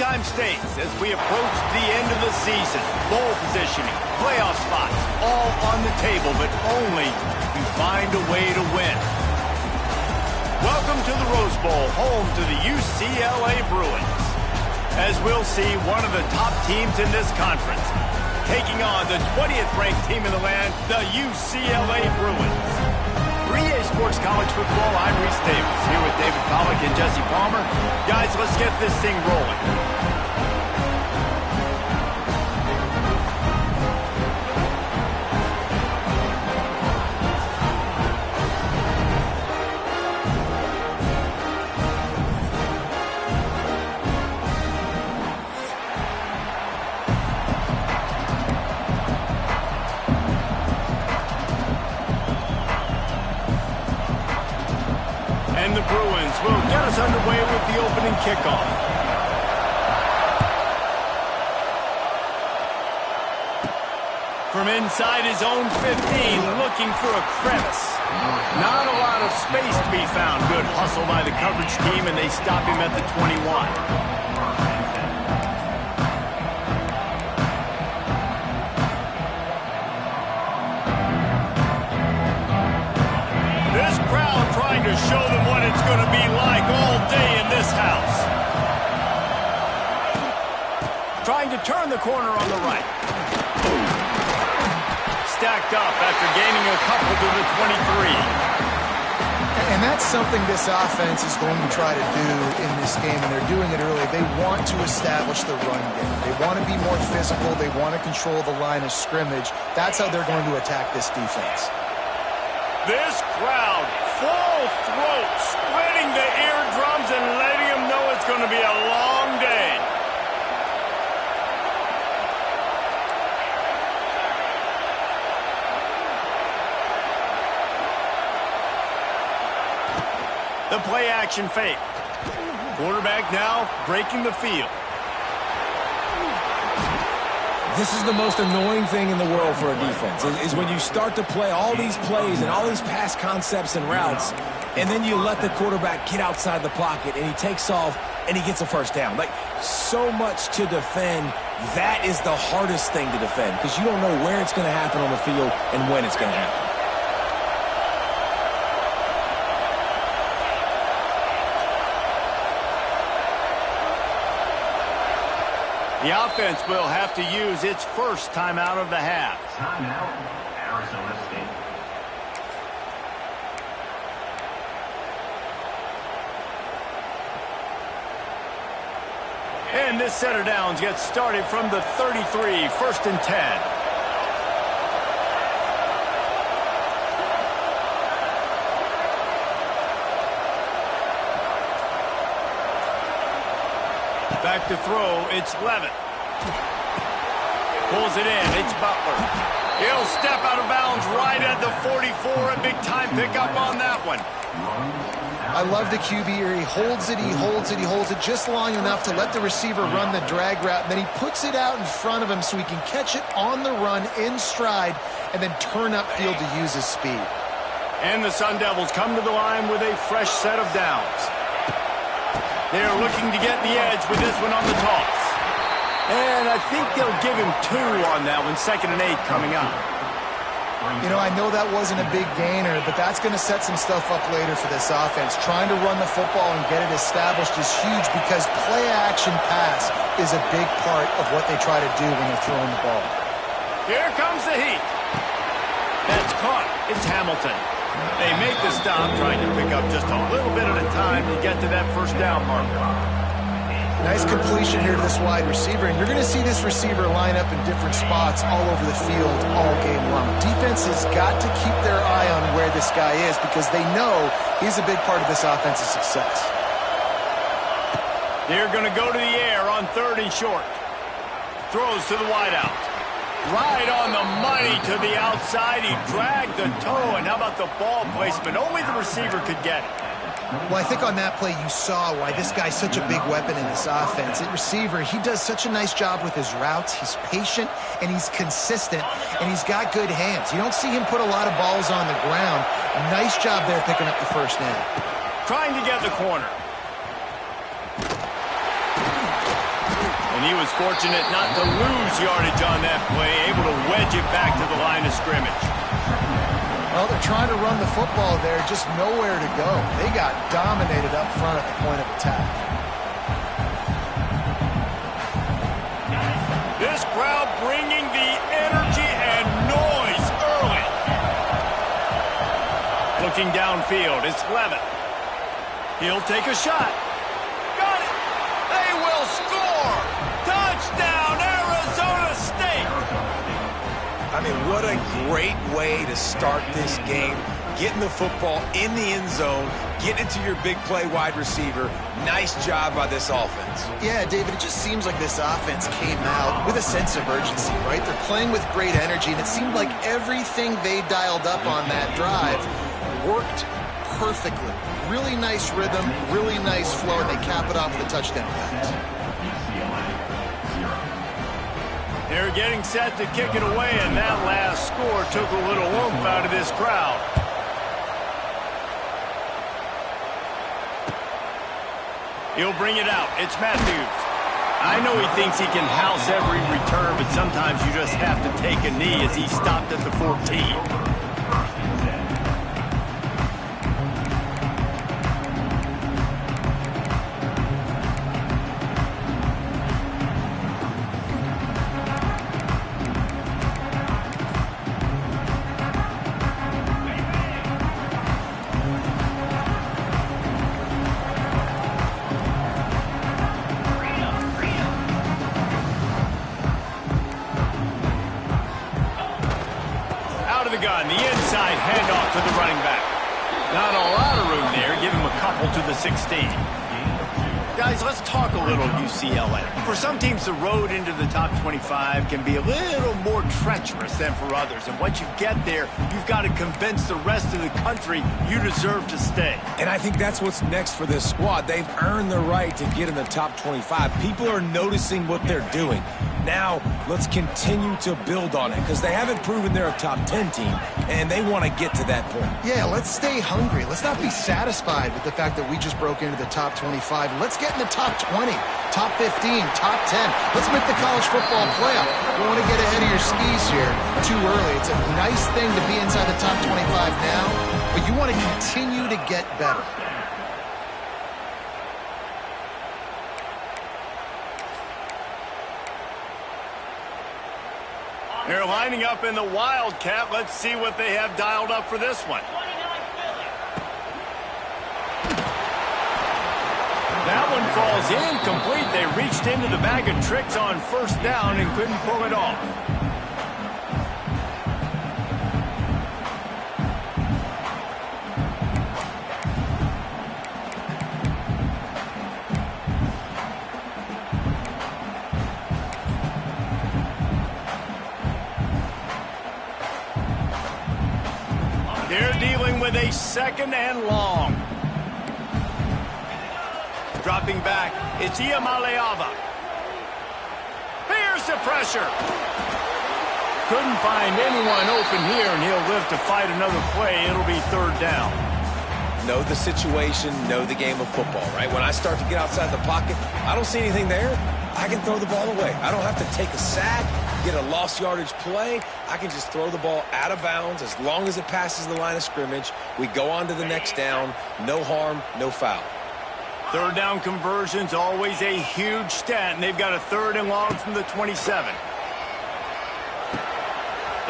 time states as we approach the end of the season. Bowl positioning, playoff spots, all on the table, but only if you find a way to win. Welcome to the Rose Bowl, home to the UCLA Bruins. As we'll see, one of the top teams in this conference taking on the 20th ranked team in the land, the UCLA Bruins. 3A Sports College Football, I'm Reese Davis, here with David Pollack and Jesse Palmer. Guys, let's get this thing rolling. And the Bruins will get us underway with the opening kickoff. From inside his own 15, looking for a crevice. Not a lot of space to be found. Good hustle by the coverage team, and they stop him at the 21. Trying to show them what it's going to be like all day in this house. Trying to turn the corner on the right. Stacked up after gaining a couple to the 23. And that's something this offense is going to try to do in this game, and they're doing it early. They want to establish the run game. They want to be more physical. They want to control the line of scrimmage. That's how they're going to attack this defense. This crowd, full throat, splitting the eardrums and letting them know it's going to be a long day. The play action fake. Quarterback now breaking the field. This is the most annoying thing in the world for a defense, is when you start to play all these plays and all these pass concepts and routes, and then you let the quarterback get outside the pocket, and he takes off, and he gets a first down. Like, so much to defend. That is the hardest thing to defend, because you don't know where it's going to happen on the field and when it's going to happen. The offense will have to use its first timeout of the half. Timeout, Arizona State. And this set of downs gets started from the 33, first and 10. Back to throw, it's Levitt. Pulls it in, it's Butler. He'll step out of bounds right at the 44. A big-time pickup on that one. I love the QB here. He holds it, he holds it, he holds it just long enough to let the receiver run the drag route, and then he puts it out in front of him so he can catch it on the run in stride and then turn upfield to use his speed. And the Sun Devils come to the line with a fresh set of downs. They're looking to get the edge with this one on the toss. And I think they'll give him 2 on that one, 2nd and 8 coming up. You know, I know that wasn't a big gainer, but that's going to set some stuff up later for this offense. Trying to run the football and get it established is huge because play-action pass is a big part of what they try to do when they're throwing the ball. Here comes the heat. That's caught. It's Hamilton. They make the stop, trying to pick up just a little bit at a time to get to that first down marker. Nice completion here to this wide receiver, and you're going to see this receiver line up in different spots all over the field all game long. Defense has got to keep their eye on where this guy is because they know he's a big part of this offensive success. They're going to go to the air on 3rd and short. Throws to the wideout. Right on the money to the outside. He dragged the toe, and how about the ball placement? Only the receiver could get it. Well, I think on that play you saw why this guy's such a big weapon in this offense. At receiver, he does such a nice job with his routes. He's patient, and he's consistent, and he's got good hands. You don't see him put a lot of balls on the ground. Nice job there picking up the first down. Trying to get the corner. And he was fortunate not to lose yardage on that play, able to wedge it back to the line of scrimmage. Well, they're trying to run the football there, just nowhere to go. They got dominated up front at the point of attack. This crowd bringing the energy and noise early. Looking downfield, it's Levitt. He'll take a shot. Got it! They will score! Touchdown, Arizona State! I mean, what a great way to start this game. Getting the football in the end zone, getting it to your big play wide receiver. Nice job by this offense. Yeah, David, it just seems like this offense came out with a sense of urgency, right? They're playing with great energy, and it seemed like everything they dialed up on that drive worked perfectly. Really nice rhythm, really nice flow, and they cap it off with a touchdown pass. They're getting set to kick it away, and that last score took a little oomph out of this crowd. He'll bring it out. It's Matthews. I know he thinks he can house every return, but sometimes you just have to take a knee as he stopped at the 14. The inside handoff to the running back. Not a lot of room there. Give him a couple to the 16. Guys, let's talk a little UCLA. For some teams, the road into the top 25 can be a little more treacherous than for others. And once you get there, you've got to convince the rest of the country you deserve to stay. And I think that's what's next for this squad. They've earned the right to get in the top 25. People are noticing what they're doing. Now, let's continue to build on it because they haven't proven they're a top 10 team, and they want to get to that point. Yeah, let's stay hungry. Let's not be satisfied with the fact that we just broke into the top 25. Let's get in the top 20, top 15, top 10. Let's make the college football playoff. Don't want to get ahead of your skis here too early. It's a nice thing to be inside the top 25 now, but you want to continue to get better. They're lining up in the Wildcat. Let's see what they have dialed up for this one. That one falls incomplete. They reached into the bag of tricks on first down and couldn't pull it off. They're dealing with a second and long. Dropping back, it's Iamaleava. Here's the pressure. Couldn't find anyone open here, and he'll live to fight another play. It'll be third down. Know the situation, know the game of football, right? When I start to get outside the pocket, I don't see anything there. I can throw the ball away. I don't have to take a sack, get a lost yardage play. I can just throw the ball out of bounds as long as it passes the line of scrimmage. We go on to the next down. No harm, no foul. Third down conversion's always a huge stat, and they've got a third and long from the 27.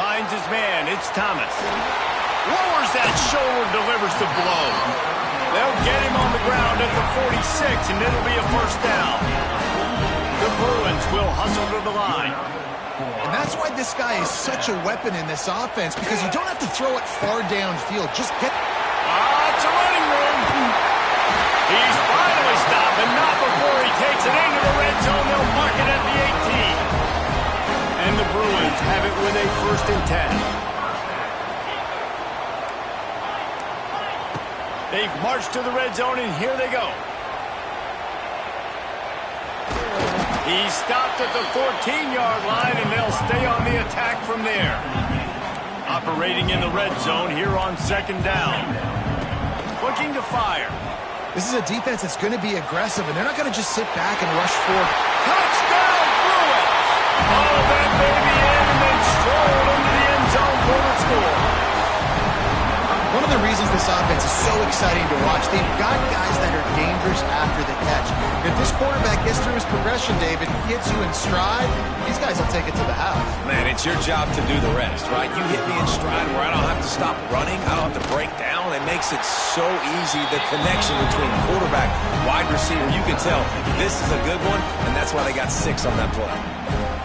Finds his man. It's Thomas. Lowers that shoulder, delivers the blow. They'll get him on the ground at the 46, and it'll be a first down. The Bruins will hustle to the line. And that's why this guy is such a weapon in this offense, because you don't have to throw it far downfield. Just get... It's a running room. He's finally stopped, and not before he takes it into the red zone. They'll mark it at the 18. And the Bruins have it with a first and 10. They've marched to the red zone, and here they go. He stopped at the 14-yard line, and they'll stay on the attack from there. Operating in the red zone here on second down. Looking to fire. This is a defense that's going to be aggressive, and they're not going to just sit back and rush forward. Touchdown, offense is so exciting to watch. They've got guys that are dangerous after the catch. If this quarterback gets through his progression, David, gets you in stride, these guys will take it to the house. Man, it's your job to do the rest, right? You hit me in stride where I don't have to stop running. I don't have to break down. It makes it so easy. The connection between quarterback, wide receiver, you can tell this is a good one, and that's why they got 6 on that play.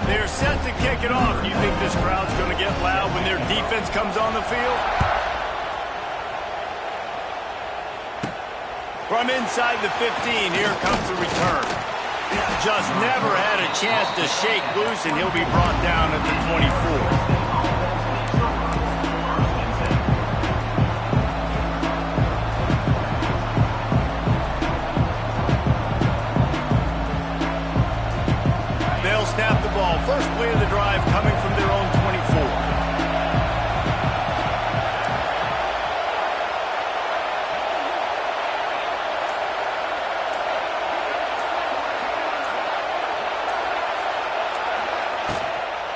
They're set to kick it off. Do you think this crowd's going to get loud when their defense comes on the field? From inside the 15, here comes the return. Just never had a chance to shake loose, and he'll be brought down at the 24. They'll snap the ball. First play of the drive coming from their own 24.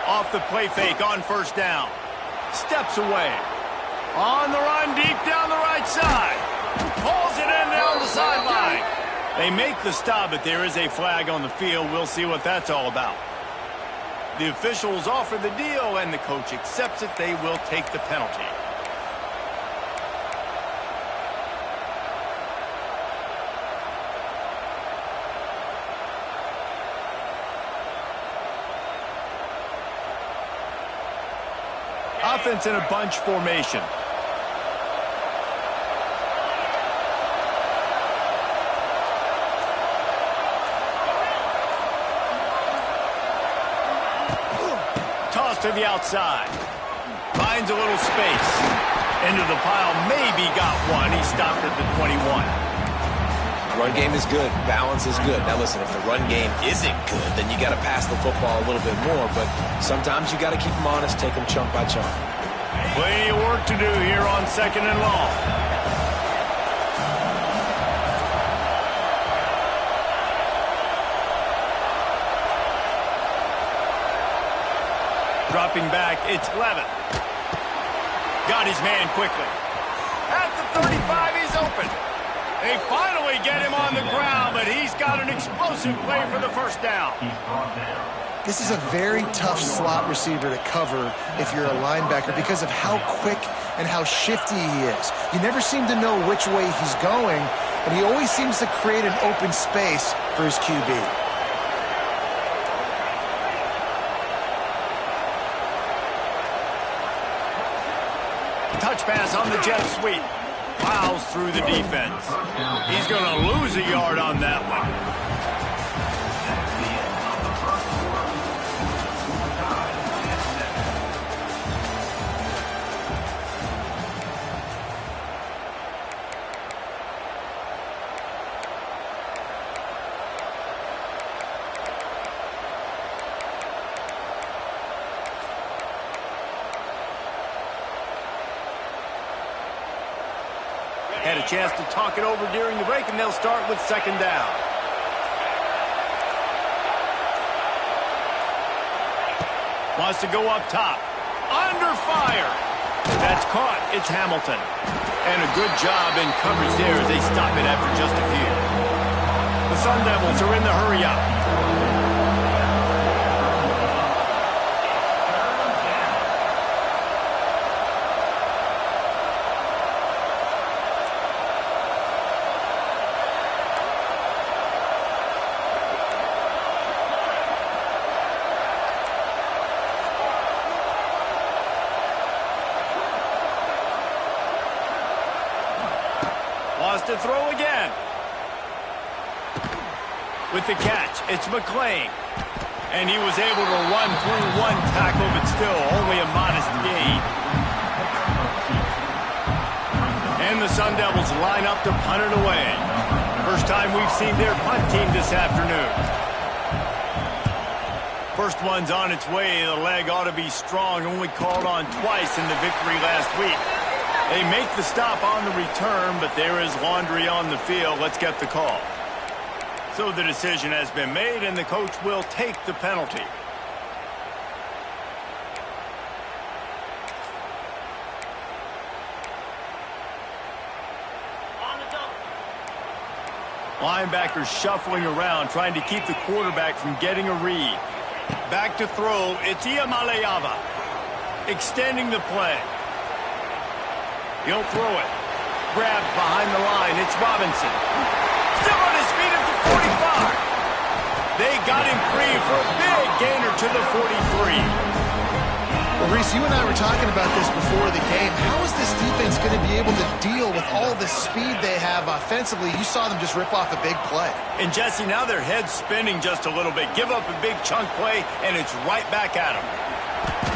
Off the play fake on first down. Steps away. On the run deep down the right side. Pulls it in down the sideline. They make the stop, but there is a flag on the field. We'll see what that's all about. The officials offer the deal, and the coach accepts it. They will take the penalty. Offense in a bunch formation. Toss to the outside. Finds a little space. Into the pile. Maybe got one. He stopped at the 21. Run game is good. Balance is good. Now listen, if the run game isn't good, then you got to pass the football a little bit more. But sometimes you got to keep them honest, take them chunk by chunk. Plenty of work to do here on 2nd and long. Dropping back, it's Levitt. Got his man quickly. At the 35, he's open. They finally get him on the ground, but he's got an explosive play for the first down. This is a very tough slot receiver to cover if you're a linebacker because of how quick and how shifty he is. You never seem to know which way he's going, and he always seems to create an open space for his QB. Touch pass on the jet sweep. Plows through the defense. He's going to lose a yard on that one. Had a chance to talk it over during the break, and they'll start with 2nd down. Wants to go up top. Under fire. That's caught. It's Hamilton. And a good job in coverage there as they stop it after just a few. The Sun Devils are in the hurry-up. Wants to throw again. With the catch, it's McClain. And he was able to run through one tackle, but still only a modest gain. And the Sun Devils line up to punt it away. First time we've seen their punt team this afternoon. First one's on its way. The leg ought to be strong. Only called on twice in the victory last week. They make the stop on the return, but there is laundry on the field. Let's get the call. So the decision has been made, and the coach will take the penalty. Linebackers shuffling around, trying to keep the quarterback from getting a read. Back to throw, it's Iamaleava. Extending the play. He'll throw it. Grabbed behind the line, it's Robinson. Still on his feet at the 45. They got him free for a big gainer to the 43. Well, Reese, you and I were talking about this before the game. How is this defense going to be able to deal with all the speed they have offensively? You saw them just rip off a big play. And Jesse, now their head's spinning just a little bit. Give up a big chunk play, and it's right back at him.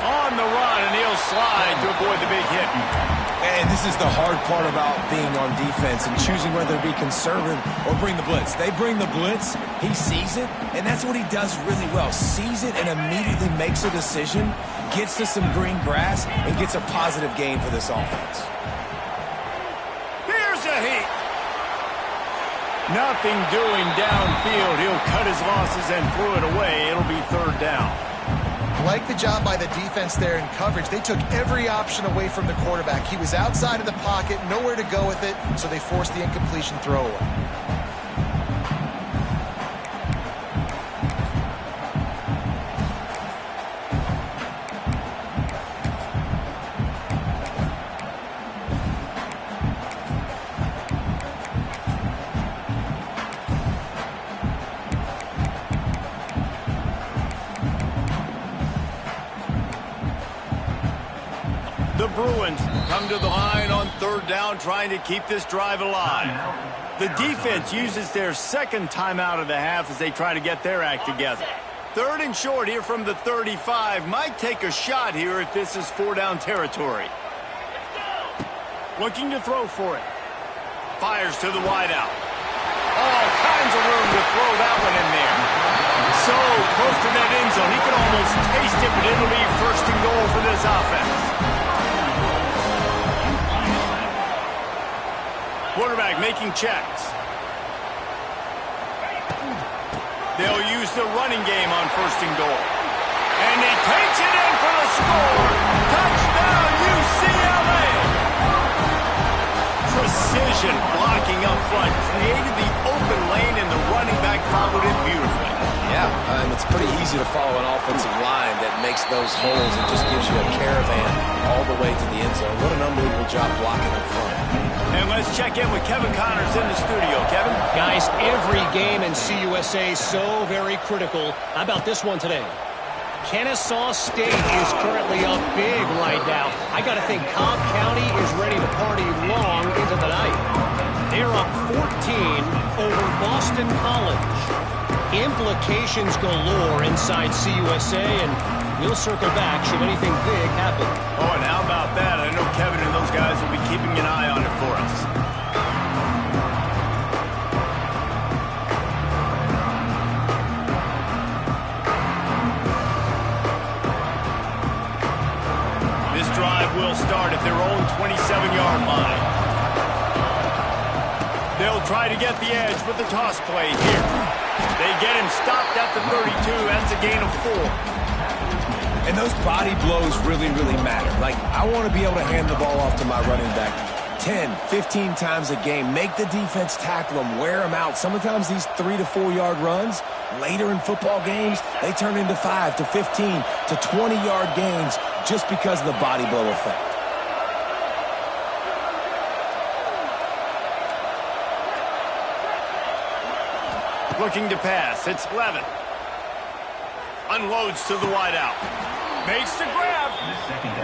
On the run, and he'll slide to avoid the big hit. And this is the hard part about being on defense and choosing whether to be conservative or bring the blitz. They bring the blitz, he sees it, and that's what he does really well. Sees it and immediately makes a decision, gets to some green grass, and gets a positive gain for this offense. Here's a heat. Nothing doing downfield. He'll cut his losses and throw it away. It'll be third down. Like the job by the defense there in coverage. They took every option away from the quarterback. He was outside of the pocket, nowhere to go with it, so they forced the incompletion throwaway. The Bruins come to the line on third down, trying to keep this drive alive. The defense uses their second timeout of the half as they try to get their act together. Third and short here from the 35. Might take a shot here if this is four-down territory. Looking to throw for it. Fires to the wideout. All kinds of room to throw that one in there. So close to that end zone. He can almost taste it, but it'll be first and goal for this offense. Quarterback making checks. They'll use the running game on first and goal. And he takes it in for the score. Touchdown, UCLA! Precision blocking up front. Created the open lane, and the running back followed it beautifully. Yeah, it's pretty easy to follow an offensive line that makes those holes and just gives you a caravan all the way to the end zone. What an unbelievable job blocking up front. And let's check in with Kevin Connors in the studio. Kevin? Guys, every game in CUSA is so very critical. How about this one today? Kennesaw State is currently up big right now. I got to think Cobb County is ready to party long into the night. They're up 14 over Boston College. Implications galore inside CUSA, and we'll circle back should anything big happen. Oh, and how about that? I know Kevin and those guys will be keeping an eye on it for us. This drive will start at their own 27-yard line. They'll try to get the edge with the toss play here. They get him stopped at the 32. That's a gain of 4. And those body blows really, really matter. Like, I want to be able to hand the ball off to my running back 10, 15 times a game. Make the defense tackle them, wear them out. Sometimes these 3 to 4 yard runs, later in football games, they turn into 5 to 15 to 20 yard gains just because of the body blow effect. Looking to pass. It's Levin. Unloads to the wideout. Makes the grab.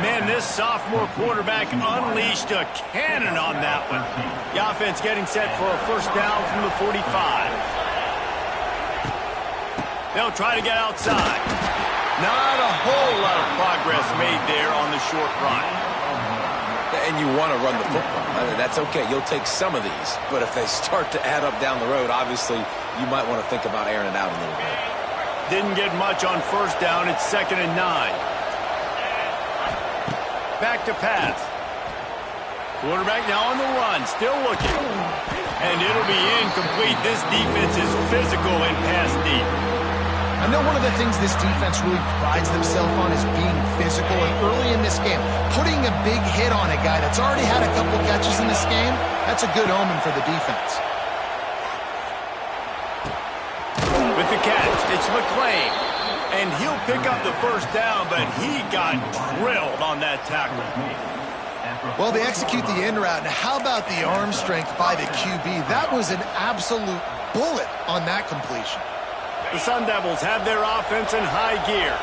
Man, this sophomore quarterback unleashed a cannon on that one. The offense getting set for a first down from the 45. They'll try to get outside. Not a whole lot of progress made there on the short run. And you want to run the football. I mean, that's okay. You'll take some of these. But if they start to add up down the road, obviously, you might want to think about airing it out a little bit. Didn't get much on first down. It's 2nd and 9. Back to pass. Quarterback now on the run. Still looking. And it'll be incomplete. This defense is physical and pass deep. I know one of the things this defense really prides themselves on is being physical. And early in this game, putting a big hit on a guy that's already had a couple catches in this game, that's a good omen for the defense. It's McClain. And he'll pick up the first down, but he got drilled on that tackle. Well, they execute the in route. Now, how about the arm strength by the QB? That was an absolute bullet on that completion. The Sun Devils have their offense in high gear.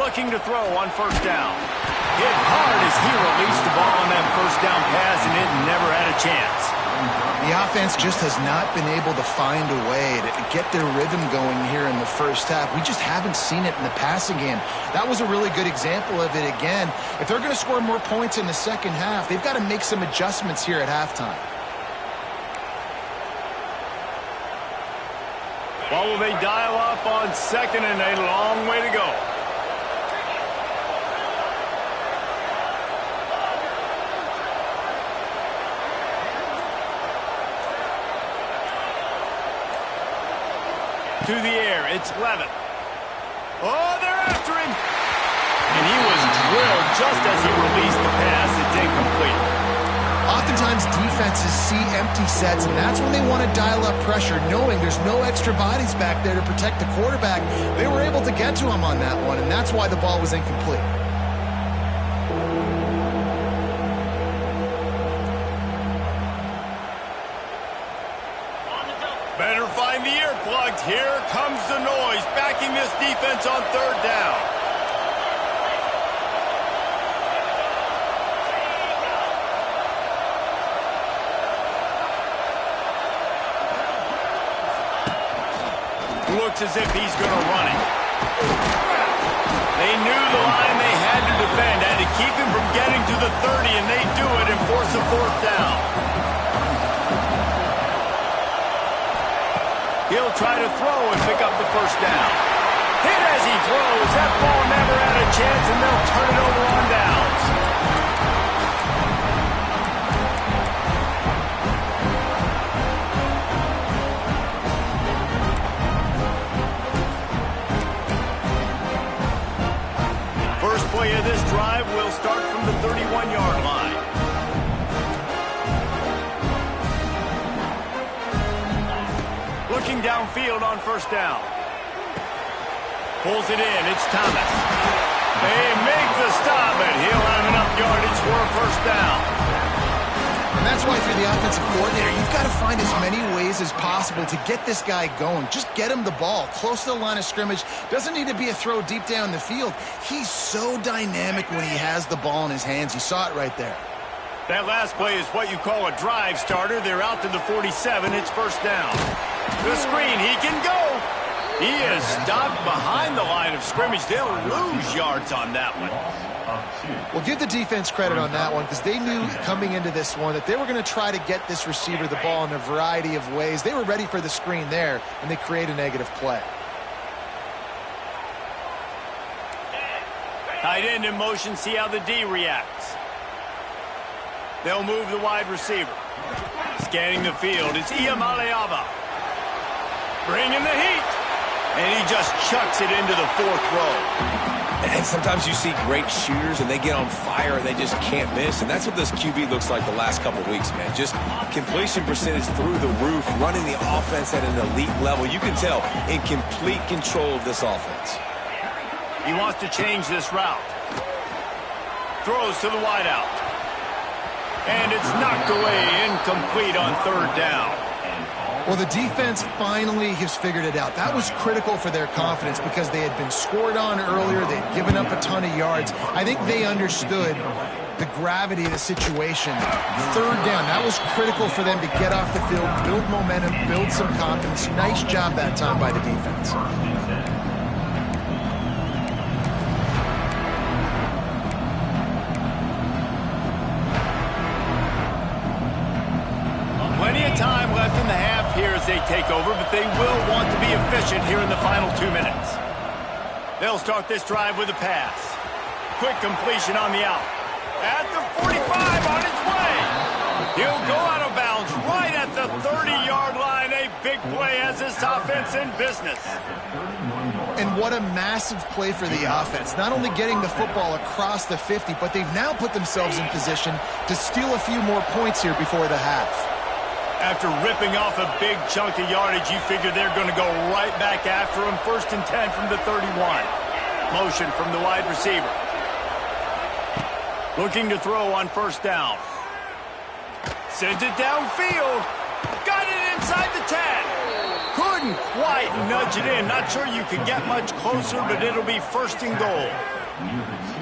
Looking to throw on first down. Hit hard as he released the ball on that first down pass, and it never had a chance. The offense just has not been able to find a way to get their rhythm going here in the first half. We just haven't seen it in the passing game. That was a really good example of it again. If they're going to score more points in the second half, they've got to make some adjustments here at halftime. What will they dial up on second and a long way to go? To the air, it's Levitt. Oh, they're after him! And he was drilled just as he released the pass. It's incomplete. Oftentimes, defenses see empty sets, and that's when they want to dial up pressure, knowing there's no extra bodies back there to protect the quarterback. They were able to get to him on that one, and that's why the ball was incomplete. Better find the earplugs. Here comes the noise, backing this defense on third down. Looks as if he's going to run it. They knew the line they had to defend, had to keep him from getting to the 30, and they do it and force a fourth down. He'll try to throw and pick up the first down. Hit as he throws. That ball never had a chance, and they'll turn it over on downs. First play of this drive will start from the 31-yard line. Looking downfield on first down. Pulls it in. It's Thomas. They make the stop, and he'll have enough yardage for a first down. And that's why, if you're the offensive coordinator, you've got to find as many ways as possible to get this guy going. Just get him the ball close to the line of scrimmage. Doesn't need to be a throw deep down the field. He's so dynamic when he has the ball in his hands. You saw it right there. That last play is what you call a drive starter. They're out to the 47. It's first down. The screen, he can go. He is stopped behind the line of scrimmage. They'll lose yards on that one. Well, give the defense credit on that one, because they knew coming into this one that they were going to try to get this receiver the ball in a variety of ways. They were ready for the screen there, and they create a negative play. Tight end in motion, see how the D reacts. They'll move the wide receiver. Scanning the field, it's Iamaleava. Bringing the heat. And he just chucks it into the fourth row. And sometimes you see great shooters, and they get on fire, and they just can't miss. And that's what this QB looks like the last couple weeks, man. Just completion percentage through the roof, running the offense at an elite level. You can tell in complete control of this offense. He wants to change this route. Throws to the wideout. And it's knocked away, incomplete on third down. Well, the defense finally has figured it out. That was critical for their confidence because they had been scored on earlier. They had given up a ton of yards. I think they understood the gravity of the situation. Third down, that was critical for them to get off the field, build momentum, build some confidence. Nice job that time by the defense. Plenty of time left in the half here as they take over, but they will want to be efficient here in the final 2 minutes. They'll start this drive with a pass. Quick completion on the out. At the 45, on its way. He'll go out of bounds right at the 30-yard line. A big play has this offense in business. And what a massive play for the offense. Not only getting the football across the 50, but they've now put themselves in position to steal a few more points here before the half. After ripping off a big chunk of yardage, you figure they're going to go right back after him. 1st and 10 from the 31. Motion from the wide receiver. Looking to throw on 1st down. Sends it downfield. Got it inside the 10. Couldn't quite nudge it in. Not sure you can get much closer, but it'll be 1st and goal.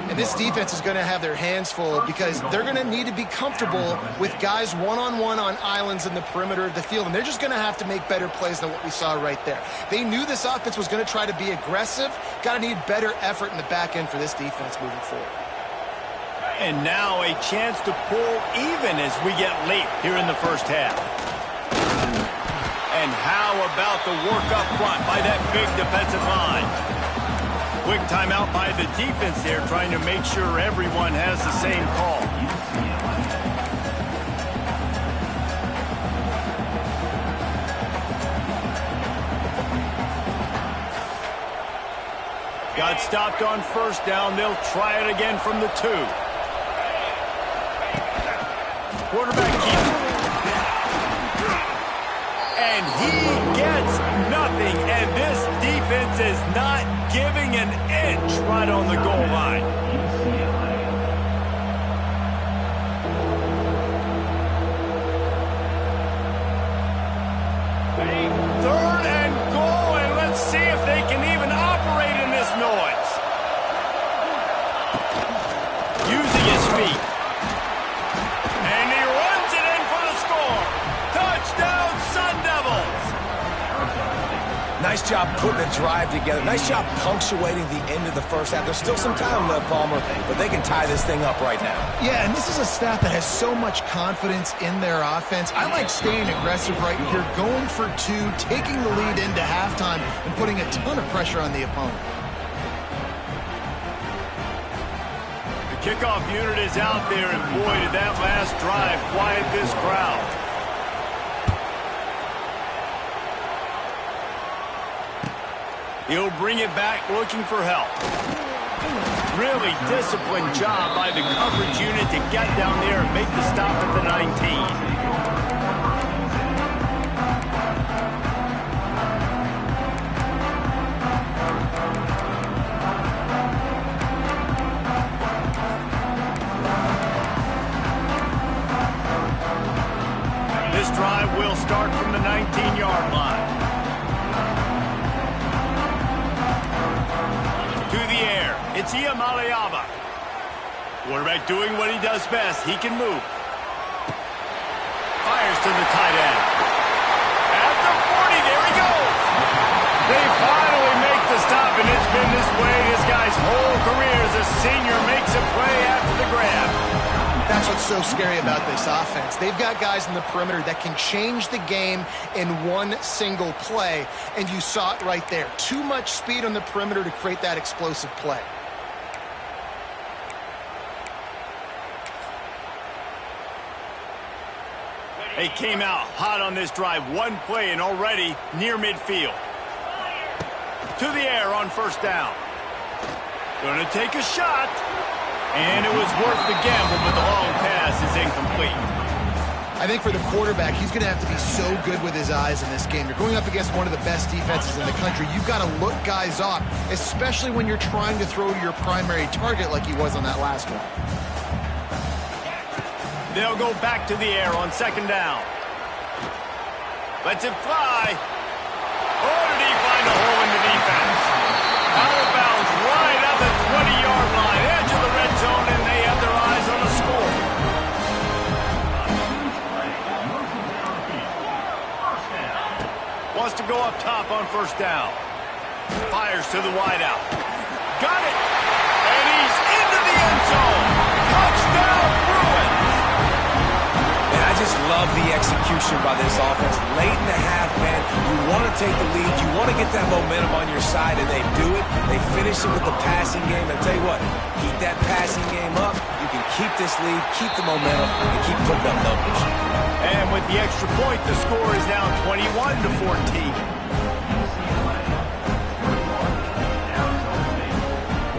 And this defense is going to have their hands full because they're going to need to be comfortable with guys one-on-one on islands in the perimeter of the field. And they're just going to have to make better plays than what we saw right there. They knew this offense was going to try to be aggressive. Got to need better effort in the back end for this defense moving forward. And now a chance to pull even as we get late here in the 1st half. And how about the work up front by that big defensive line? Quick timeout by the defense there, trying to make sure everyone has the same call. Got stopped on 1st down. They'll try it again from the 2. Quarterback keeps it. And he gets nothing. And this defense is not giving an inch right on the goal line. Third and goal, and let's see if they can even operate in this noise. Using his feet. And he runs it in for the score. Touchdown, Sun Devils. Nice job putting a drive together. Nice job punctuating the end of the 1st half. There's still some time left, Palmer, but they can tie this thing up right now. Yeah, and this is a staff that has so much confidence in their offense. I like staying aggressive right here, going for 2, taking the lead into halftime, and putting a ton of pressure on the opponent. The kickoff unit is out there, and boy, did that last drive quiet this crowd. He'll bring it back looking for help. Really disciplined job by the coverage unit to get down there and make the stop at the 19. This drive will start from the 19-yard line. To the air, it's Iamaleava. Quarterback doing what he does best. He can move. Fires to the tight end. At the 40, there he goes. They finally make the stop, and it's been this way this guy's whole career as a senior makes a play after the grab. That's what's so scary about this offense. They've got guys in the perimeter that can change the game in one single play, and you saw it right there. Too much speed on the perimeter to create that explosive play. They came out hot on this drive. One play and already near midfield. To the air on 1st down. Gonna take a shot. And it was worth the gamble, but the long pass is incomplete. I think for the quarterback, he's going to have to be so good with his eyes in this game. You're going up against one of the best defenses in the country. You've got to look guys off, especially when you're trying to throw to your primary target like he was on that last one. They'll go back to the air on 2nd down. Lets it fly. Oh, did he find a hole in the defense? Out of bounds right at the 20-yard line. Edge of the red zone, and they have their eyes on the score. Wants to go up top on 1st down. Fires to the wideout. Got it. And he's into the end zone. Touchdown, Bruins. And I just love the execution by this offense. Late in the half, man, you want to take the lead. You want to get that momentum on your side, and they do it. They finish it with the passing game. And I tell you what, keep that passing game up. You can keep this lead, keep the momentum, and keep putting up numbers. And with the extra point, the score is now 21-14.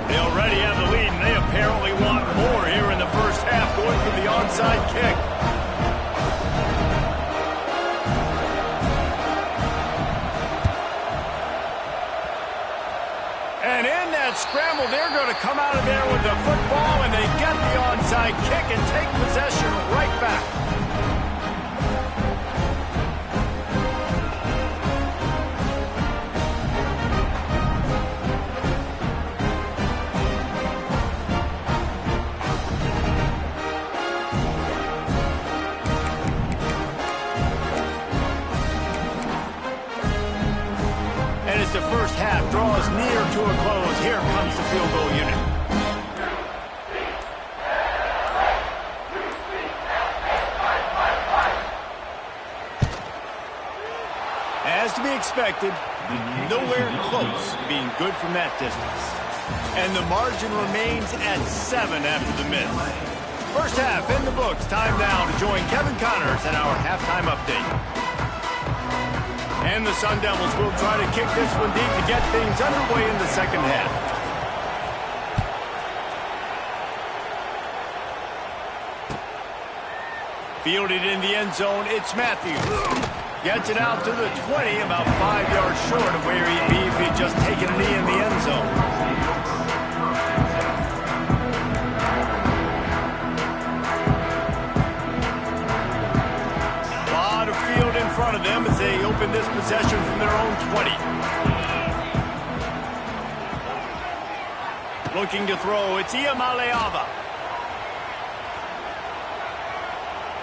They already have the lead, and they apparently want more here in the first half, going for the onside kick. And in that scramble, they're going to come out of there with the football, and they get the onside kick and take possession right back. The first half draws near to a close. Here comes the field goal unit. As to be expected, nowhere close to being good from that distance. And the margin remains at 7 after the miss. First half in the books. Time now to join Kevin Connors in our halftime update. And the Sun Devils will try to kick this one deep to get things underway in the second half. Fielded in the end zone, it's Matthews. Gets it out to the 20, about 5 yards short of where he'd be if he'd just taken a knee in the end zone. In front of them as they open this possession from their own 20. Looking to throw, it's Iamaleava.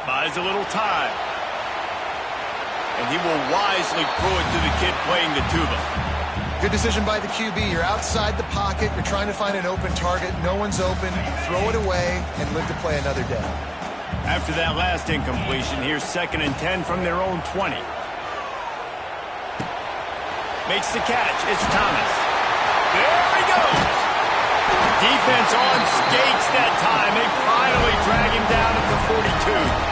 Buys a little time. And he will wisely throw it to the kid playing the tuba. Good decision by the QB. You're outside the pocket. You're trying to find an open target. No one's open. Throw it away and live to play another day. After that last incompletion, here's 2nd and 10 from their own 20. Makes the catch. It's Thomas. There he goes. Defense on skates that time. They finally drag him down at the 42.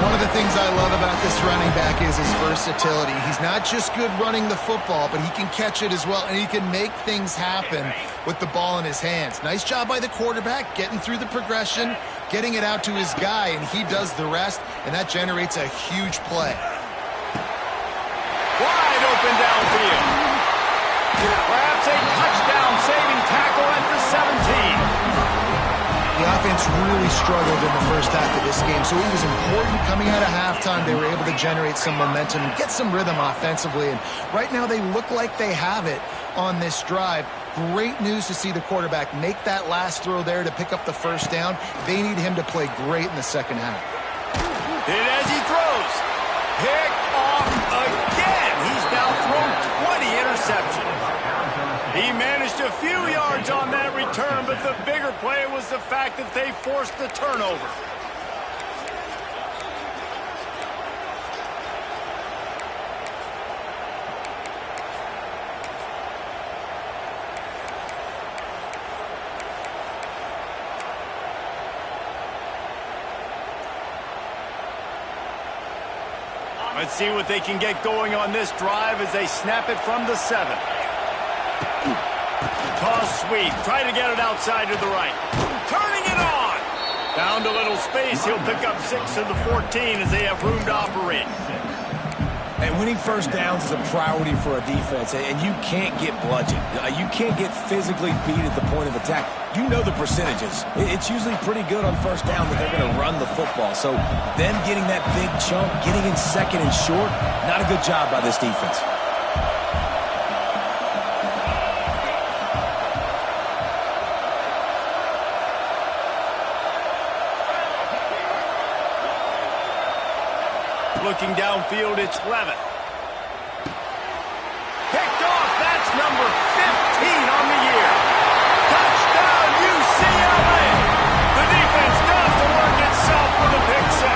One of the things I love about this running back is his versatility. He's not just good running the football, but he can catch it as well, and he can make things happen with the ball in his hands. Nice job by the quarterback, getting through the progression, getting it out to his guy, and he does the rest, and that generates a huge play. Wide open downfield. Perhaps a touchdown-saving tackle at the 17. The offense really struggled in the first half of this game, so it was important coming out of halftime. They were able to generate some momentum and get some rhythm offensively, and right now they look like they have it on this drive. Great news to see the quarterback make that last throw there to pick up the first down. They need him to play great in the second half. And as he throws, picked off again. He's now thrown 20 interceptions. He managed a few yards on that return, but the bigger play was the fact that they forced the turnover. Let's see what they can get going on this drive as they snap it from the 7. Toss sweep. Try to get it outside to the right. Turning it on. Found a little space. He'll pick up 6 of the 14 as they have room to operate. And winning first downs is a priority for a defense, and you can't get bludgeoned. You can't get physically beat at the point of attack. You know the percentages. It's usually pretty good on first down that they're going to run the football. So them getting that big chunk, getting in second and short, not a good job by this defense. Looking downfield, it's Levitt. Picked off, that's number 15 on the year. Touchdown, UCLA! The defense does the work itself with a pick 6.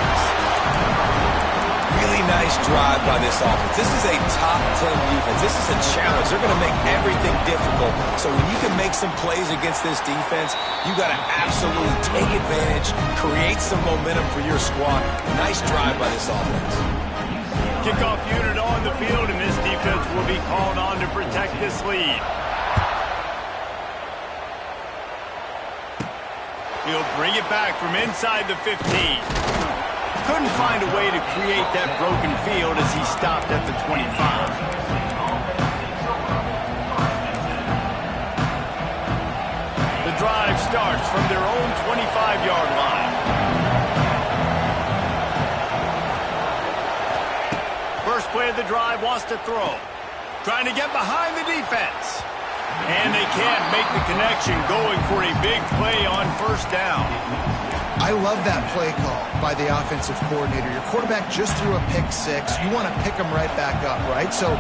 Really nice drive by this offense. This is a top 10 defense. This is a challenge. They're going to make everything difficult. So when you can make some plays against this defense, you got to absolutely take advantage, create some momentum for your squad. Nice drive by this offense. Kickoff unit on the field, and this defense will be called on to protect this lead. He'll bring it back from inside the 15. Couldn't find a way to create that broken field as he stopped at the 25. The drive starts from their own 25-yard line. First play of the drive, wants to throw. Trying to get behind the defense. And they can't make the connection, going for a big play on first down. I love that play call by the offensive coordinator. Your quarterback just threw a pick six. You want to pick him right back up, right? So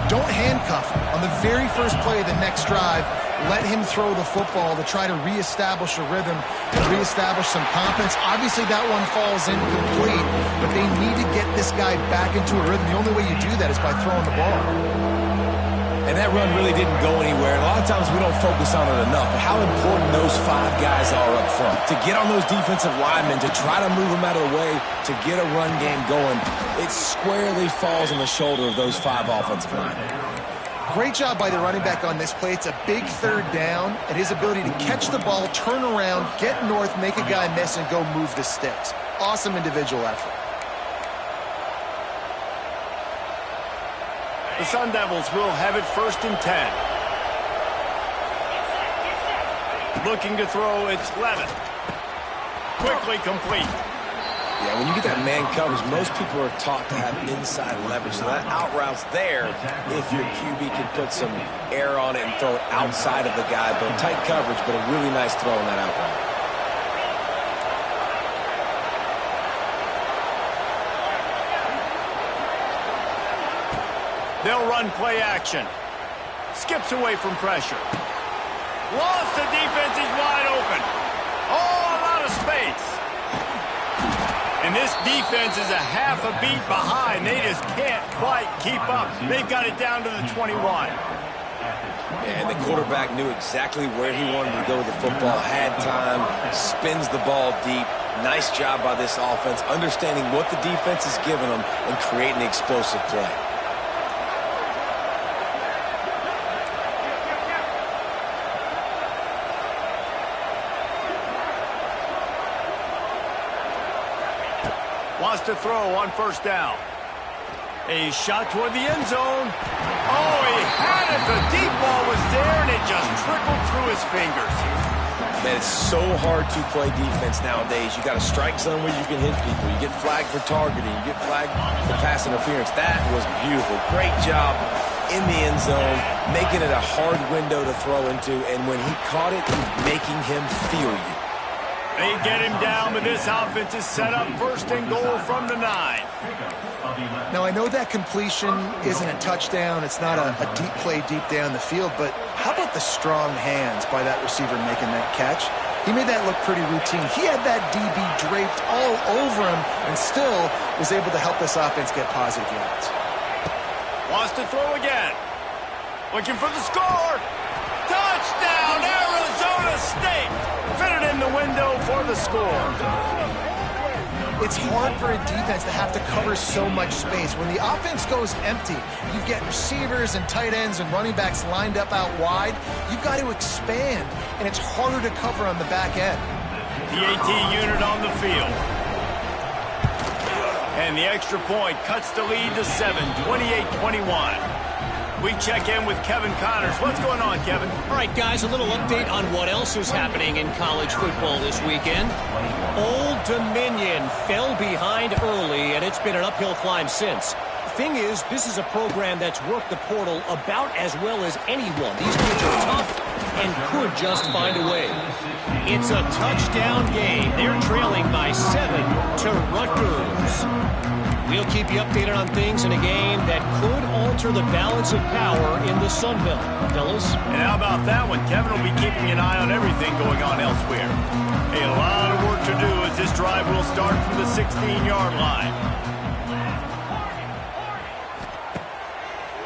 don't handcuff him. On the very first play of the next drive, let him throw the football to try to reestablish a rhythm and reestablish some confidence. Obviously, that one falls incomplete, but they need to get this guy back into a rhythm. The only way you do that is by throwing the ball. And that run really didn't go anywhere. And a lot of times we don't focus on it enough. But how important those 5 guys are up front. To get on those defensive linemen, to try to move them out of the way, to get a run game going, it squarely falls on the shoulder of those 5 offensive linemen. Great job by the running back on this play. It's a big third down, and his ability to catch the ball, turn around, get north, make a guy miss, and go move the sticks. Awesome individual effort. The Sun Devils will have it 1st and 10. Looking to throw, it's Levin. Quickly complete. Yeah, when you get that man coverage, most people are taught to have inside leverage. So that out route's there if your QB can put some air on it and throw it outside of the guy. But tight coverage, but a really nice throw in that out route. They'll run play action. Skips away from pressure. Lost the defense, is wide open. Oh, a lot of space. And this defense is a half a beat behind. They just can't quite keep up. They've got it down to the 21. And the quarterback knew exactly where he wanted to go with the football, had time, spins the ball deep. Nice job by this offense, understanding what the defense is giving them and creating an explosive play. Wants to throw on first down. A shot toward the end zone. Oh, he had it. The deep ball was there, and it just trickled through his fingers. Man, it's so hard to play defense nowadays. You got a strike zone where you can hit people. You get flagged for targeting. You get flagged for pass interference. That was beautiful. Great job in the end zone, making it a hard window to throw into. And when he caught it, making him feel you. They get him down, but this offense is set up 1st and goal from the 9. Now, I know that completion isn't a touchdown. It's not a deep play deep down the field, but how about the strong hands by that receiver making that catch? He made that look pretty routine. He had that DB draped all over him and still was able to help this offense get positive yards. Wants to throw again. Looking for the score. Touchdown, Arizona State. Fitted in the window for the score. It's hard for a defense to have to cover so much space. When the offense goes empty, you get receivers and tight ends and running backs lined up out wide. You've got to expand, and it's harder to cover on the back end. The AT unit on the field. And the extra point cuts the lead to 7, 28-21. We check in with Kevin Connors. What's going on, Kevin? All right, guys, a little update on what else is happening in college football this weekend. Old Dominion fell behind early, and it's been an uphill climb since. Thing is, this is a program that's worked the portal about as well as anyone. These kids are tough and could just find a way. It's a touchdown game. They're trailing by 7 to Rutgers. We'll keep you updated on things in a game that could alter the balance of power in the Sun Belt. Fellas? And how about that one? Kevin will be keeping an eye on everything going on elsewhere. A lot of work to do as this drive will start from the 16-yard line.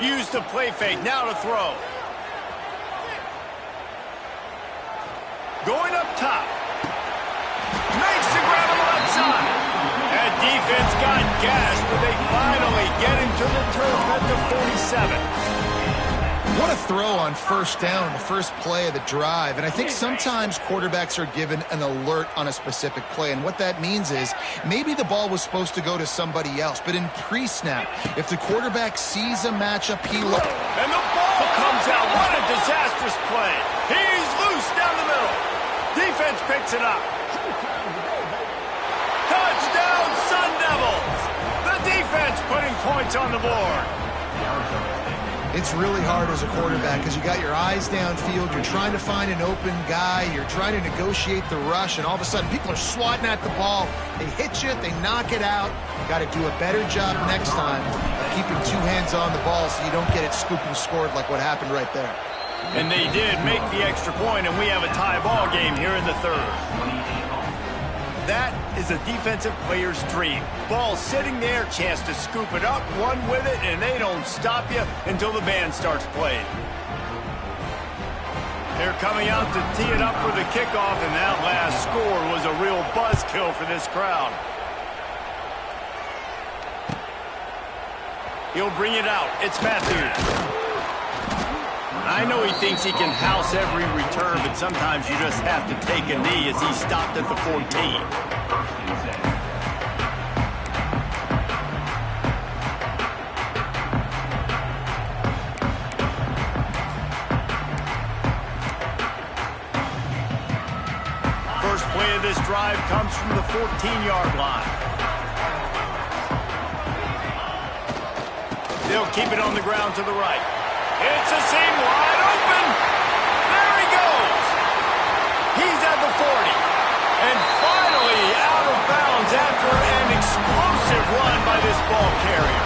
Use the play fake, now to throw. Going up top. Makes the grab on the left side. That defense got gashed, but they finally get him to the turf at the 47. What a throw on first down, the first play of the drive. And I think sometimes quarterbacks are given an alert on a specific play. And what that means is maybe the ball was supposed to go to somebody else. But in pre-snap, if the quarterback sees a matchup, he looks. And the ball comes out. What a disastrous play. He's loose down the middle. Defense picks it up. Touchdown, Sun Devils. The defense putting points on the board. It's really hard as a quarterback because you got your eyes downfield, you're trying to find an open guy, you're trying to negotiate the rush, and all of a sudden people are swatting at the ball. They hit you, they knock it out. You got to do a better job next time of keeping two hands on the ball so you don't get it scooped and scored like what happened right there. And they did make the extra point, and we have a tie ball game here in the third. That is a defensive player's dream. Ball sitting there, chance to scoop it up, run with it, and they don't stop you until the band starts playing. They're coming out to tee it up for the kickoff, and that last score was a real buzzkill for this crowd. He'll bring it out. It's Matthews. I know he thinks he can house every return, but sometimes you just have to take a knee as he stopped at the 14. First play of this drive comes from the 14-yard line. They'll keep it on the ground to the right. It's a seam wide open. There he goes. He's at the 40. And finally out of bounds after an explosive run by this ball carrier.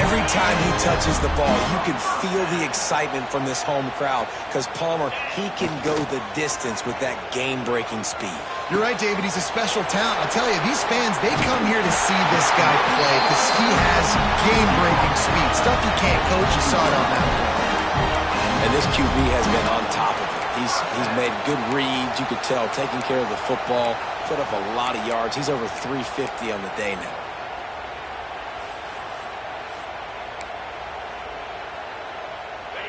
Every time he touches the ball, you can feel the excitement from this home crowd because Palmer, he can go the distance with that game-breaking speed. You're right, David. He's a special talent. I'll tell you, these fans, they come here to see this guy play because he has game-breaking speed. Stuff you can't coach. You saw it on that one. And this QB has been on top of it. He's made good reads, you could tell, taking care of the football, put up a lot of yards. He's over 350 on the day now.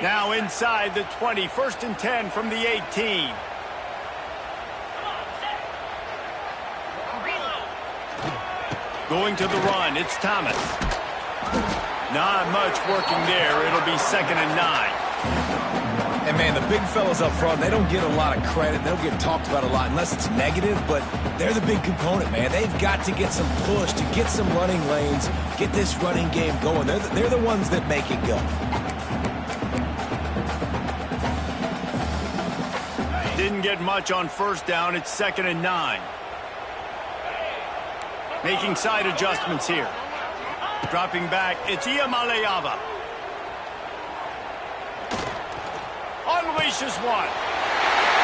Now inside the 20, 1st and 10 from the 18. Going to the run, it's Thomas. Not much working there. It'll be 2nd and 9. And, man, the big fellas up front, they don't get a lot of credit. They don't get talked about a lot unless it's negative, but they're the big component, man. They've got to get some push, to get some running lanes, get this running game going. They're the ones that make it go. Didn't get much on 1st down. It's 2nd and 9. Making side adjustments here. Dropping back, it's Iamaleava. Unleashes one.